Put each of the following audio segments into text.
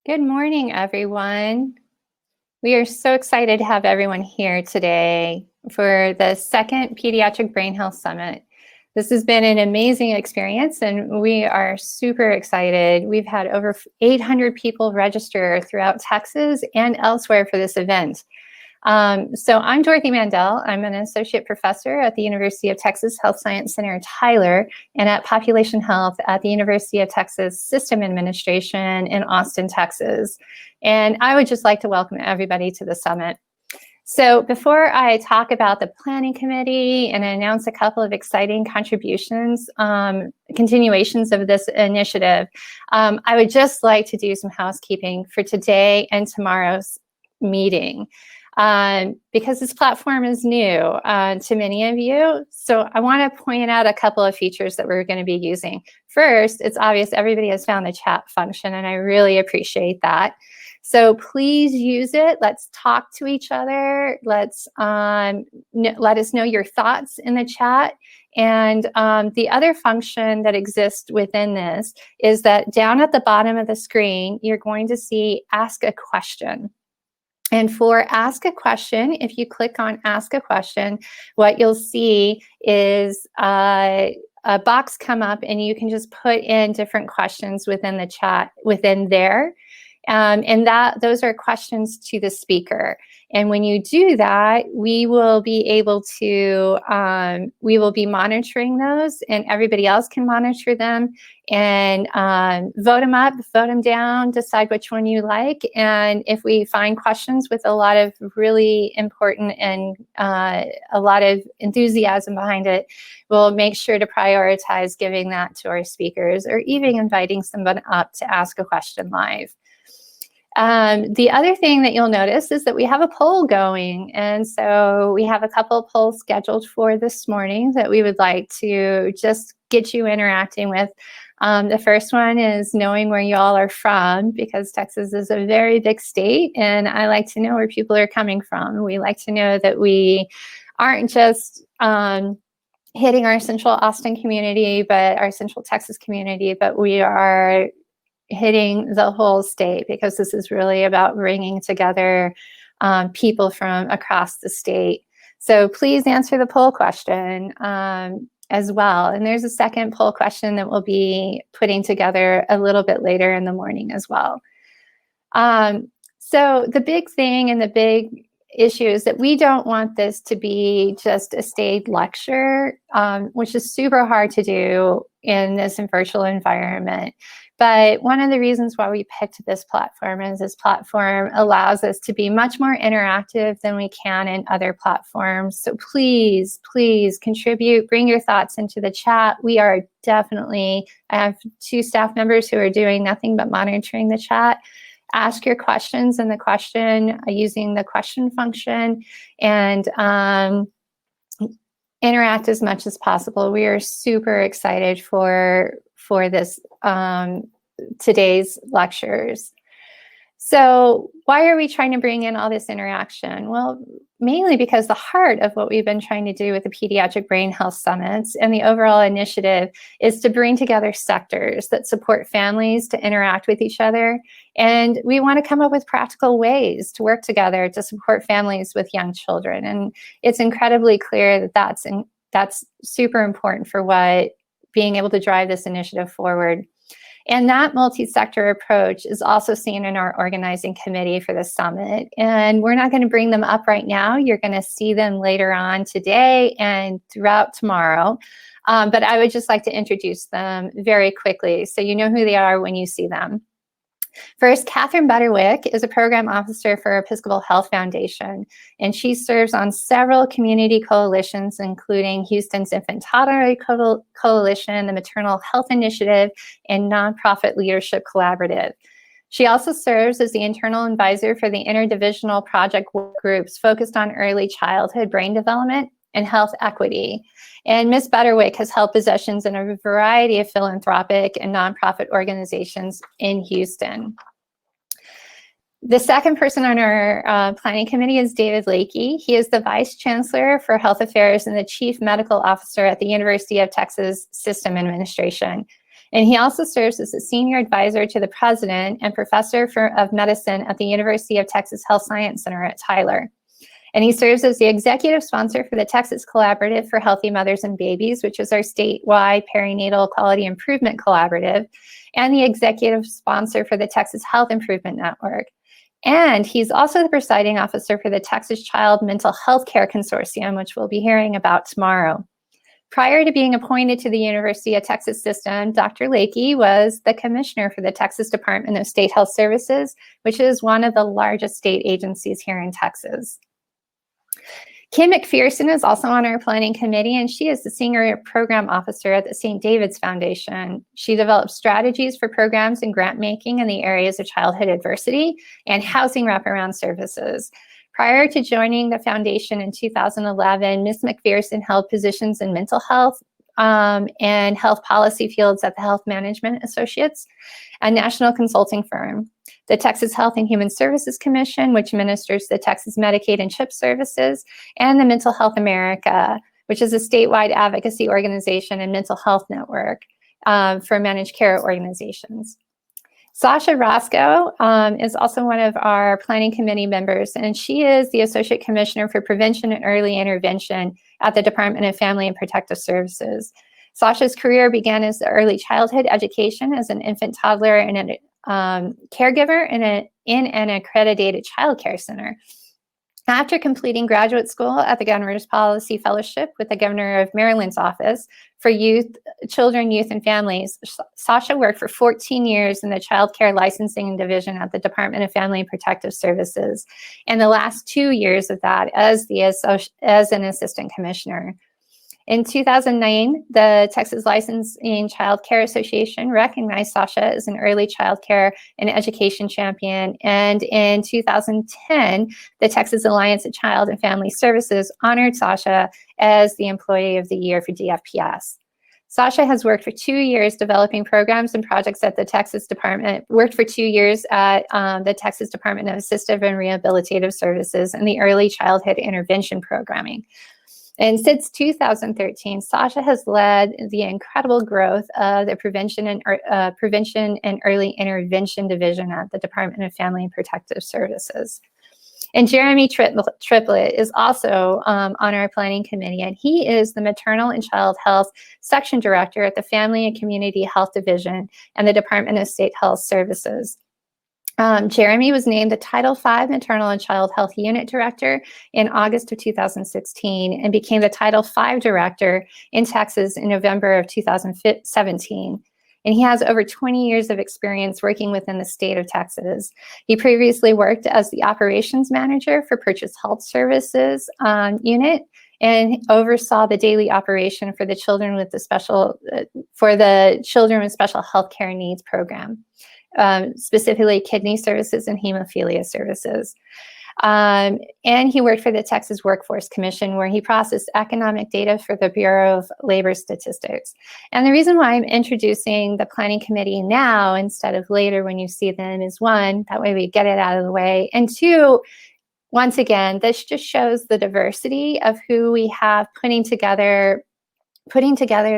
Good morning, everyone. We are so excited to have everyone here today for the second Pediatric Brain Health Summit. This has been an amazing experience, and we are super excited. We've had over 800 people register throughout Texas and elsewhere for this event. So I'm Dorothy Mandel. I'm an associate professor at the University of Texas Health Science Center in Tyler and at Population Health at the University of Texas System Administration in Austin, Texas. And I would just like to welcome everybody to the summit. So before I talk about the planning committee and announce a couple of exciting contributions, continuations of this initiative, I would just like to do some housekeeping for today and tomorrow's meeting. Because this platform is new to many of you. So I want to point out a couple of features that we're going to be using. First, it's obvious everybody has found the chat function, and I really appreciate that. So please use it. Let's talk to each other. Let's let us know your thoughts in the chat. And the other function that exists within this is that down at the bottom of the screen, you're going to see Ask a Question. And for Ask a Question, if you click on Ask a Question, what you'll see is a box come up, and you can just put in different questions within the chat within there. And those are questions to the speaker. And when you do that, we will be able to, we will be monitoring those, and everybody else can monitor them and vote them up, vote them down, decide which one you like. And if we find questions with a lot of really important and a lot of enthusiasm behind it, we'll make sure to prioritize giving that to our speakers, or even inviting someone up to ask a question live. The other thing that you'll notice is that we have a poll going. And so we have a couple of polls scheduled for this morning that we would like to just get you interacting with. The first one is knowing where you all are from, because Texas is a very big state, and I like to know where people are coming from. We like to know that we aren't just hitting our Central Austin community, but our Central Texas community, but we are hitting the whole state, because this is really about bringing together people from across the state. So please answer the poll question as well. And there's a second poll question that we'll be putting together a little bit later in the morning as well. So the big thing and the big issue is that we don't want this to be just a staged lecture, which is super hard to do in this virtual environment. But one of the reasons why we picked this platform is this platform allows us to be much more interactive than we can in other platforms. So please, please contribute, bring your thoughts into the chat. We are definitely, I have 2 staff members who are doing nothing but monitoring the chat. Ask your questions in the question using the question function, and interact as much as possible. We are super excited for this today's lectures. So why are we trying to bring in all this interaction? Well, mainly because the heart of what we've been trying to do with the Pediatric Brain Health Summits and the overall initiative is to bring together sectors that support families to interact with each other. And we want to come up with practical ways to work together to support families with young children. And it's incredibly clear that that's super important for what being able to drive this initiative forward. And that multi-sector approach is also seen in our organizing committee for the summit. And we're not going to bring them up right now. You're going to see them later on today and throughout tomorrow. But I would just like to introduce them very quickly so you know who they are when you see them. First, Katherine Butterwick is a program officer for Episcopal Health Foundation, and she serves on several community coalitions, including Houston's Infant Toddler Coalition, the Maternal Health Initiative, and Nonprofit Leadership Collaborative. She also serves as the internal advisor for the interdivisional project work groups focused on early childhood brain development and health equity. And Ms. Butterwick has held positions in a variety of philanthropic and nonprofit organizations in Houston. The second person on our planning committee is David Lakey. He is the Vice Chancellor for Health Affairs and the Chief Medical Officer at the University of Texas System Administration. And he also serves as a senior advisor to the president and professor of medicine at the University of Texas Health Science Center at Tyler. And he serves as the executive sponsor for the Texas Collaborative for Healthy Mothers and Babies, which is our statewide perinatal quality improvement collaborative, and the executive sponsor for the Texas Health Improvement Network. And he's also the presiding officer for the Texas Child Mental Health Care Consortium, which we'll be hearing about tomorrow. Prior to being appointed to the University of Texas system, Dr. Lakey was the commissioner for the Texas Department of State Health Services, which is one of the largest state agencies here in Texas. Kim Mcpherson is also on our planning committee, and she is the senior program officer at the St. David's Foundation. She develops strategies for programs and grant making in the areas of childhood adversity and housing wraparound services. Prior to joining the foundation in 2011, Ms. Mcpherson held positions in mental health and health policy fields at the Health Management Associates, a national consulting firm, the Texas Health and Human Services Commission, which administers the Texas Medicaid and CHIP services, and the Mental Health America, which is a statewide advocacy organization and mental health network for managed care organizations. Sasha Roscoe is also one of our planning committee members, and she is the Associate Commissioner for Prevention and Early Intervention at the Department of Family and Protective Services. Sasha's career began as early childhood education as an infant, toddler, and a caregiver in an accredited child care center. After completing graduate school at the Governor's Policy Fellowship with the Governor of Maryland's Office for Children, Youth, and Families, Sasha worked for 14 years in the Child Care Licensing Division at the Department of Family and Protective Services, and the last 2 years of that as an assistant commissioner. In 2009, the Texas Licensing Child Care Association recognized Sasha as an early child care and education champion. And in 2010, the Texas Alliance of Child and Family Services honored Sasha as the Employee of the Year for DFPS. Sasha has worked for 2 years developing programs and projects at the Texas Department, worked for 2 years at the Texas Department of Assistive and Rehabilitative Services and the Early Childhood Intervention Programming. And since 2013, Sasha has led the incredible growth of the Prevention and Early Intervention Division at the Department of Family and Protective Services. And Jeremy Triplett is also on our planning committee, and he is the Maternal and Child Health Section Director at the Family and Community Health Division and the Department of State Health Services. Jeremy was named the Title V Maternal and Child Health Unit Director in August of 2016 and became the Title V Director in Texas in November of 2017. And he has over 20 years of experience working within the state of Texas. He previously worked as the Operations Manager for Purchase Health Services Unit and oversaw the daily operation for the Children with Special Health Care Needs program. Specifically kidney services and hemophilia services. And he worked for the Texas Workforce Commission, where he processed economic data for the Bureau of Labor Statistics. And the reason why I'm introducing the planning committee now instead of later when you see them is, one, that way we get it out of the way. And two, once again, this just shows the diversity of who we have putting together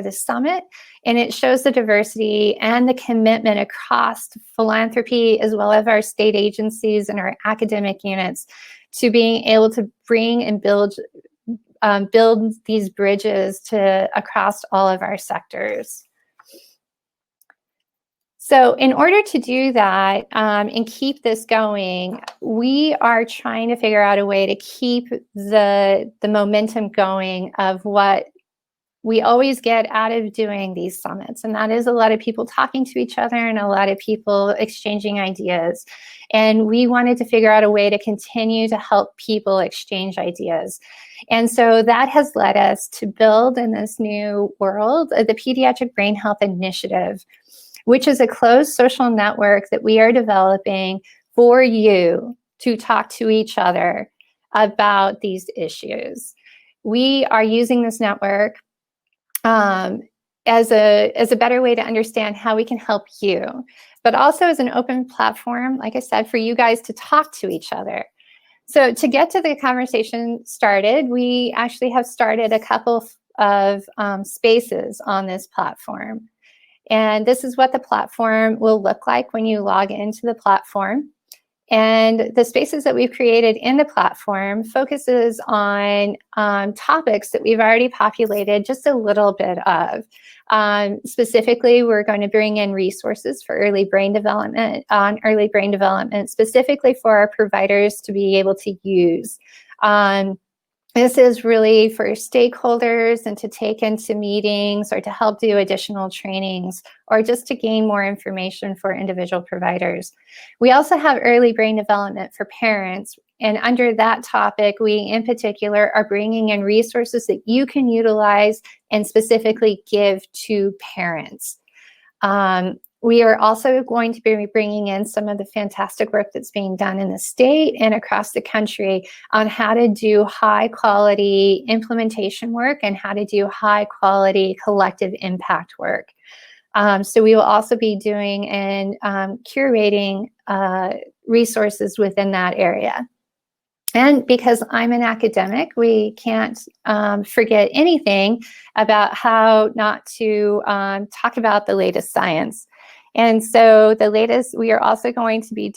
this summit, and it shows the diversity and the commitment across philanthropy as well as our state agencies and our academic units to being able to bring and build these bridges across all of our sectors. So in order to do that and keep this going, we are trying to figure out a way to keep the momentum going of what we always get out of doing these summits, and that is a lot of people talking to each other and a lot of people exchanging ideas. And we wanted to figure out a way to continue to help people exchange ideas. And so that has led us to build in this new world the Pediatric Brain Health Initiative, which is a closed social network that we are developing for you to talk to each other about these issues. We are using this network as a better way to understand how we can help you, but also as an open platform, like I said, for you guys to talk to each other. So to get to the conversation started, we actually have started a couple of spaces on this platform. And this is what the platform will look like when you log into the platform. And the spaces that we've created in the platform focuses on topics that we've already populated just a little bit of. Specifically, we're going to bring in resources for early brain development, specifically for our providers to be able to use. This is really for stakeholders and to take into meetings or to help do additional trainings or just to gain more information for individual providers. We also have early brain development for parents. And under that topic, we in particular are bringing in resources that you can utilize and specifically give to parents. We are also going to be bringing in some of the fantastic work that's being done in the state and across the country on how to do high quality implementation work and how to do high quality collective impact work. So we will also be doing and curating resources within that area. And because I'm an academic, we can't forget anything about how not to talk about the latest science. And so we are also going to be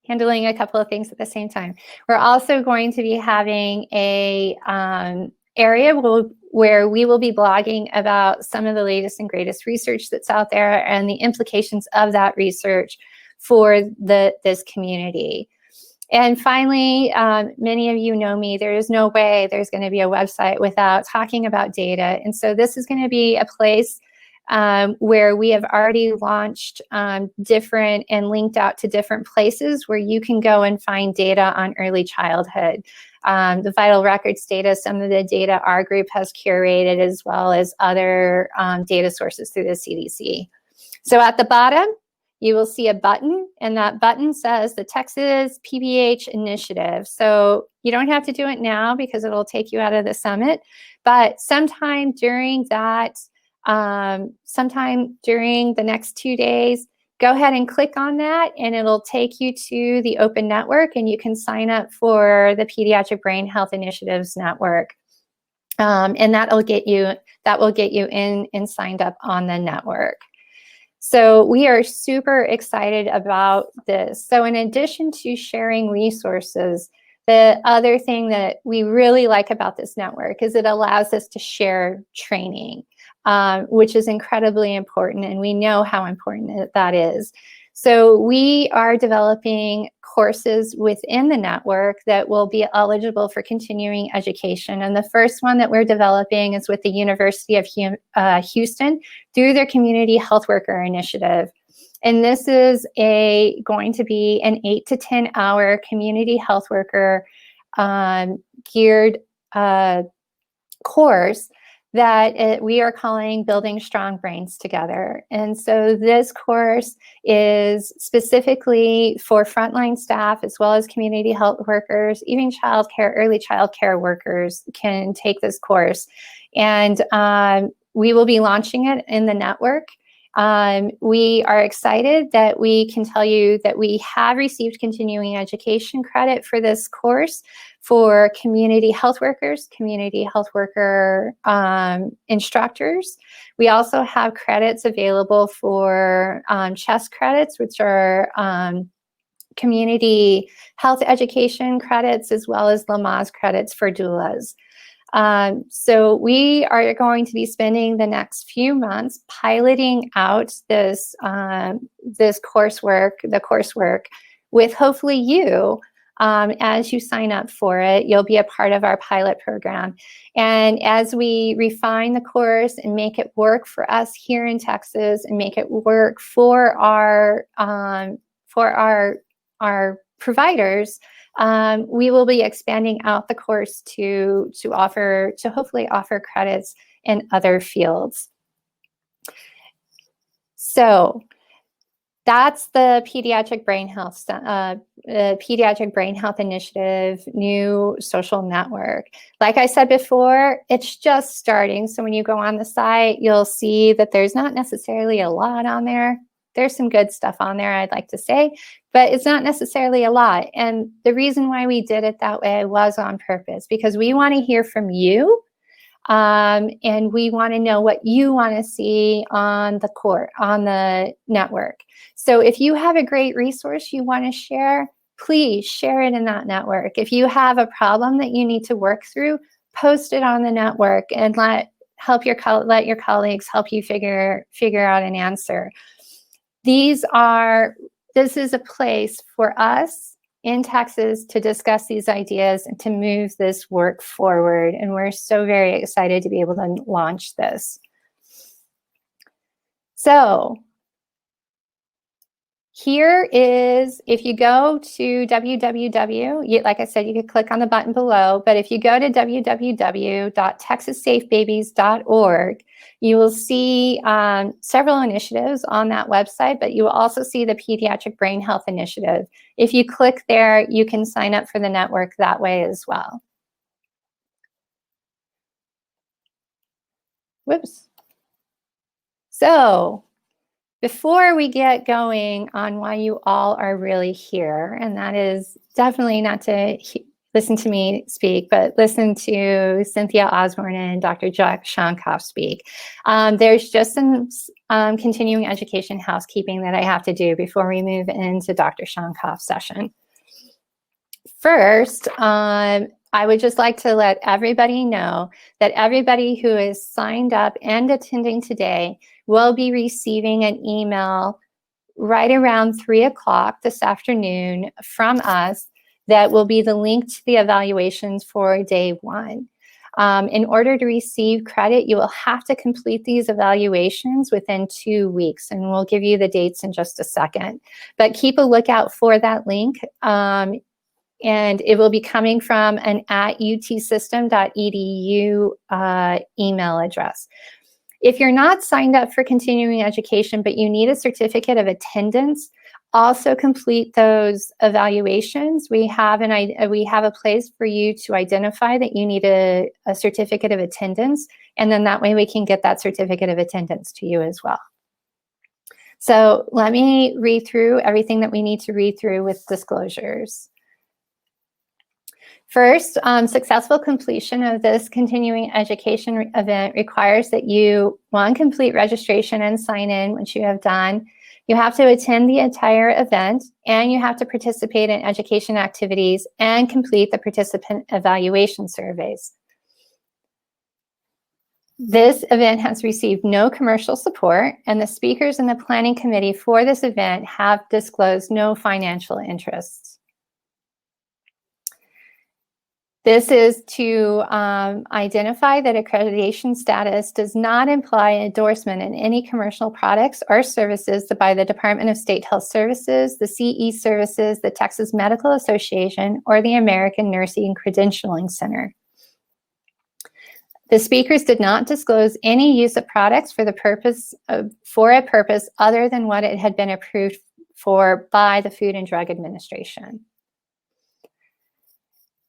handling a couple of things at the same time. We're also going to be having a area where we will be blogging about some of the latest and greatest research that's out there and the implications of that research for this community. And finally, many of you know me, there is no way there's going to be a website without talking about data. And so this is going to be a place where we have already launched different and linked out to different places where you can go and find data on early childhood. The vital records data, some of the data our group has curated, as well as other data sources through the CDC. So at the bottom, you will see a button, and that button says the Texas PBH Initiative. So you don't have to do it now because it'll take you out of the summit, but sometime during the next 2 days, go ahead and click on that and it'll take you to the open network and you can sign up for the Pediatric Brain Health Initiatives Network. And that will get you in and signed up on the network. So we are super excited about this. So in addition to sharing resources, the other thing that we really like about this network is it allows us to share training, which is incredibly important, and we know how important that is. So we are developing courses within the network that will be eligible for continuing education. And the first one that we're developing is with the University of Houston through their Community Health Worker Initiative. And this is going to be an 8 to 10 hour community health worker geared course that we are calling Building Strong Brains Together. And so this course is specifically for frontline staff as well as community health workers, even early childcare workers can take this course. And we will be launching it in the network. We are excited that we can tell you that we have received continuing education credit for this course for community health workers, community health worker instructors. We also have credits available for CHESS credits, which are community health education credits, as well as Lamaze credits for doulas. So we are going to be spending the next few months piloting out this coursework with hopefully you. As you sign up for it, you'll be a part of our pilot program. And as we refine the course and make it work for us here in Texas and make it work for our providers, we will be expanding out the course to hopefully offer credits in other fields. So that's the Pediatric Brain Health Initiative new social network. Like I said before, it's just starting. So when you go on the site, you'll see that there's not necessarily a lot on there. There's some good stuff on there, I'd like to say, but it's not necessarily a lot. And the reason why we did it that way was on purpose, because we want to hear from you. And we want to know what you want to see on the network. So if you have a great resource you want to share, please share it in that network. If you have a problem that you need to work through, post it on the network and let your colleagues help you figure out an answer. This is a place for us in Texas to discuss these ideas and to move this work forward. And we're so very excited to be able to launch this. So here is, if you go to like I said, you could click on the button below, but if you go to www.texassafebabies.org, you will see several initiatives on that website, but you will also see the Pediatric Brain Health Initiative. If you click there, you can sign up for the network that way as well. Whoops. So, before we get going on why you all are really here, and that is definitely not to listen to me speak, but listen to Cynthia Osborne and Dr. Jack Shonkoff speak. There's just some continuing education housekeeping that I have to do before we move into Dr. Shonkoff's session. First, I would just like to let everybody know that everybody who is signed up and attending today will be receiving an email right around 3 o'clock this afternoon from us that will be the link to the evaluations for day 1. In order to receive credit, you will have to complete these evaluations within 2 weeks, and we'll give you the dates in just a second. But keep a lookout for that link, and it will be coming from an @utsystem.edu email address. If you're not signed up for continuing education, but you need a certificate of attendance, also complete those evaluations. We have a place for you to identify that you need a certificate of attendance, and then that way we can get that certificate of attendance to you as well. So let me read through everything that we need to read through with disclosures. First, successful completion of this continuing education event requires that you, 1, complete registration and sign in, which you have done. You have to attend the entire event, and you have to participate in education activities and complete the participant evaluation surveys. This event has received no commercial support, and the speakers and the planning committee for this event have disclosed no financial interests. This is to identify that accreditation status does not imply endorsement in any commercial products or services by the Department of State Health Services, the CE Services, the Texas Medical Association, or the American Nursing Credentialing Center. The speakers did not disclose any use of products for a purpose other than what it had been approved for by the Food and Drug Administration.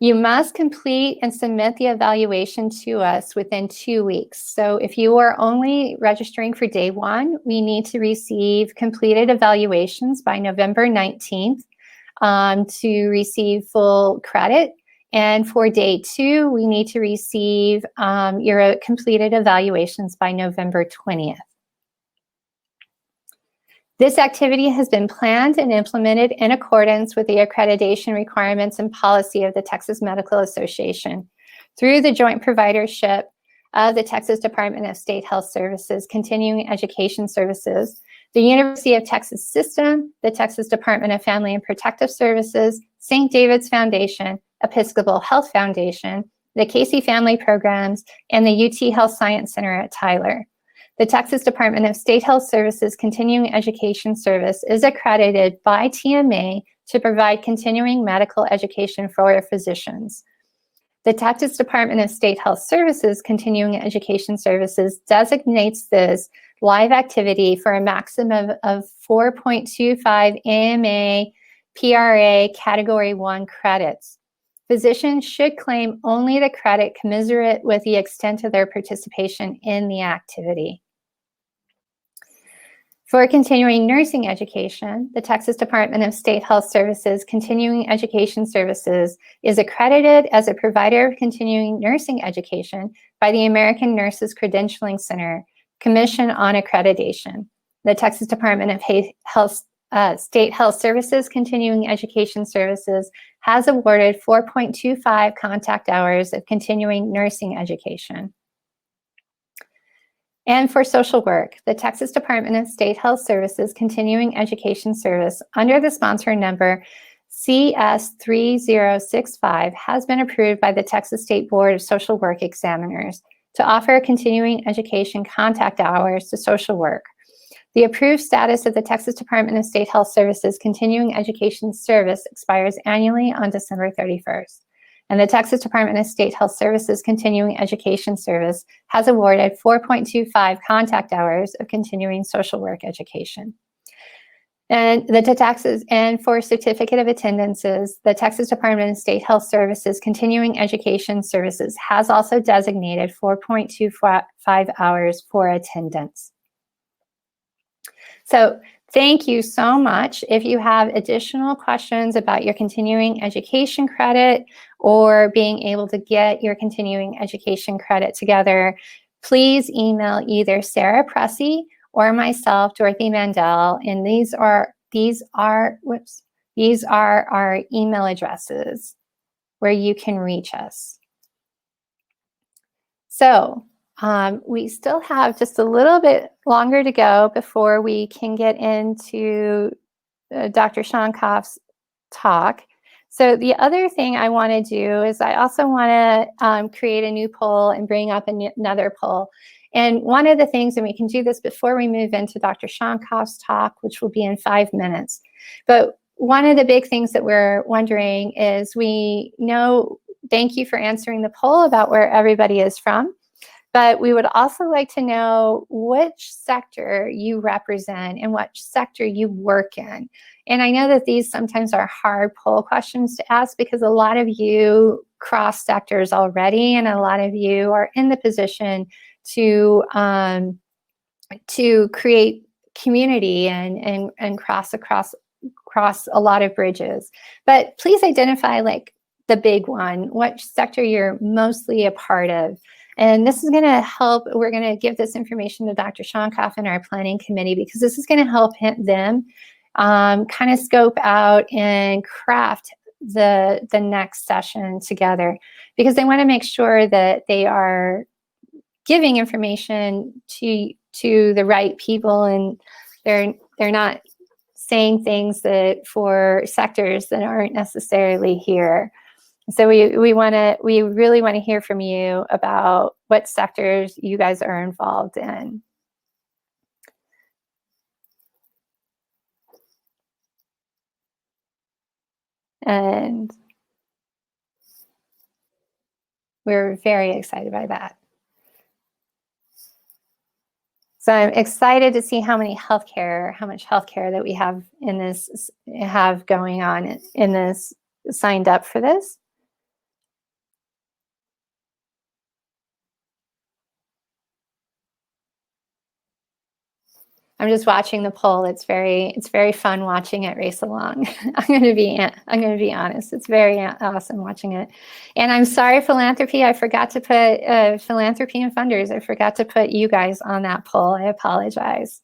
You must complete and submit the evaluation to us within 2 weeks. So if you are only registering for day 1, we need to receive completed evaluations by November 19th to receive full credit. And for day 2, we need to receive your completed evaluations by November 20th. This activity has been planned and implemented in accordance with the accreditation requirements and policy of the Texas Medical Association through the joint providership of the Texas Department of State Health Services, Continuing Education Services, the University of Texas System, the Texas Department of Family and Protective Services, St. David's Foundation, Episcopal Health Foundation, the Casey Family Programs, and the UT Health Science Center at Tyler. The Texas Department of State Health Services Continuing Education Service is accredited by TMA to provide continuing medical education for physicians. The Texas Department of State Health Services Continuing Education Services designates this live activity for a maximum of 4.25 AMA PRA Category 1 credits. Physicians should claim only the credit commensurate with the extent of their participation in the activity. For continuing nursing education, the Texas Department of State Health Services Continuing Education Services is accredited as a provider of continuing nursing education by the American Nurses Credentialing Center, Commission on Accreditation. The Texas Department of State Health Services Continuing Education Services has awarded 4.25 contact hours of continuing nursing education. And for social work, the Texas Department of State Health Services Continuing Education Service, under the sponsor number CS3065, has been approved by the Texas State Board of Social Work Examiners to offer continuing education contact hours to social work. The approved status of the Texas Department of State Health Services Continuing Education Service expires annually on December 31st. And the Texas Department of State Health Services Continuing Education Service has awarded 4.25 contact hours of continuing social work education. And for certificate of attendances, the Texas Department of State Health Services Continuing Education Services has also designated 4.25 hours for attendance. So thank you so much. If you have additional questions about your continuing education credit or being able to get your continuing education credit together, please email either Sarah Pressey or myself, Dorothy Mandel, and these are our email addresses where you can reach us. So we still have just a little bit longer to go before we can get into Dr. Shonkoff's talk. So the other thing I want to do is I also want to create a new poll and bring up another poll. And one of the things, and we can do this before we move into Dr. Shonkoff's talk, which will be in 5 minutes. But one of the big things that we're wondering is thank you for answering the poll about where everybody is from. But we would also like to know which sector you represent and which sector you work in. And I know that these sometimes are hard poll questions to ask because a lot of you cross sectors already, and a lot of you are in the position to create community and cross a lot of bridges. But please identify like the big one, which sector you're mostly a part of. And this is going to help. We're going to give this information to Dr. Shonkoff and our planning committee because this is going to help them kind of scope out and craft the next session together, because they want to make sure that they are giving information to the right people, and they're not saying things that for sectors that aren't necessarily here. So we really want to hear from you about what sectors you guys are involved in. And we're very excited by that. So I'm excited to see how much healthcare that we have going on in this, signed up for this. I'm just watching the poll. It's very fun watching it race along. I'm going to be honest. It's very awesome watching it. And I'm sorry, philanthropy. I forgot to put philanthropy and funders. I forgot to put you guys on that poll. I apologize.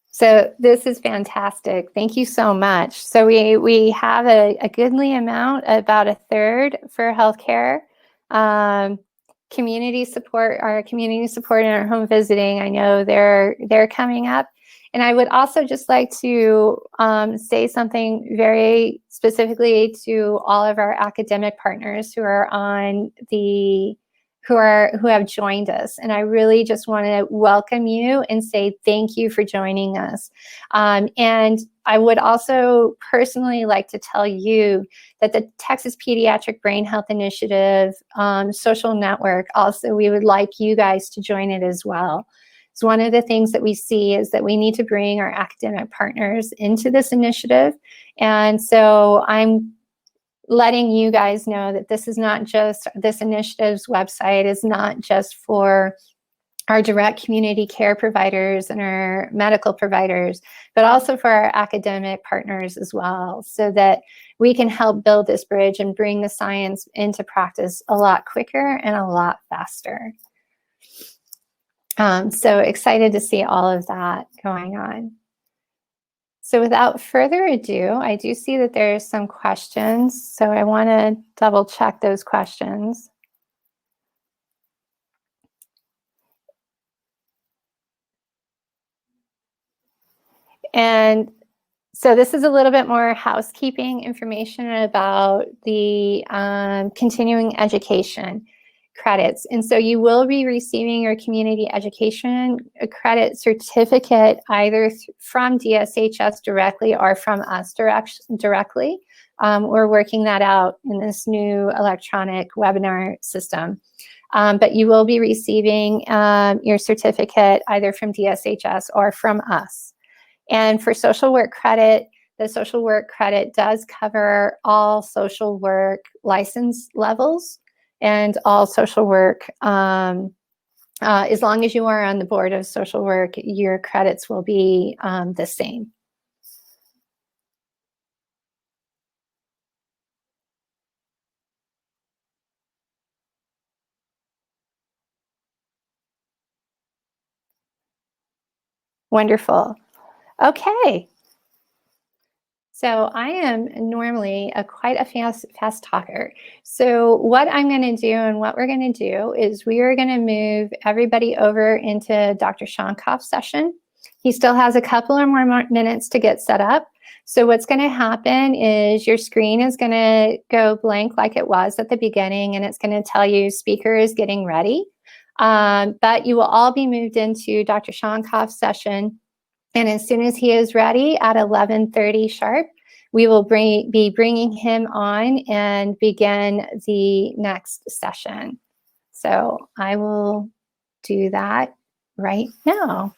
So this is fantastic. Thank you so much. So we have a goodly amount, about a third for healthcare. Community support, our community support and our home visiting, I know they're coming up. And I would also just like to say something very specifically to all of our academic partners who are on who have joined us. And I really just want to welcome you and say thank you for joining us. And I would also personally like to tell you that the Texas Pediatric Brain Health Initiative social network, also, we would like you guys to join it as well. So one of the things that we see is that we need to bring our academic partners into this initiative. And so I'm letting you guys know that this initiative's website is not just for our direct community care providers and our medical providers, but also for our academic partners as well, so that we can help build this bridge and bring the science into practice a lot quicker and a lot faster. So excited to see all of that going on. So without further ado, I do see that there's some questions, so I want to double check those questions. And so this is a little bit more housekeeping information about the continuing education credits. And so you will be receiving your community education credit certificate either from DSHS directly or from us directly. We're working that out in this new electronic webinar system. But you will be receiving your certificate either from DSHS or from us. And for social work credit, the social work credit does cover all social work license levels and all social work. As long as you are on the board of social work, your credits will be the same. Wonderful. Okay. So I am normally quite a fast talker. So what I'm going to do and what we're going to do is we are going to move everybody over into Dr. Shonkoff's session. He still has a couple of more minutes to get set up. So what's going to happen is your screen is going to go blank like it was at the beginning, and it's going to tell you speaker is getting ready. But you will all be moved into Dr. Shonkoff's session. And as soon as he is ready at 11:30 sharp, we will be bringing him on and begin the next session. So I will do that right now.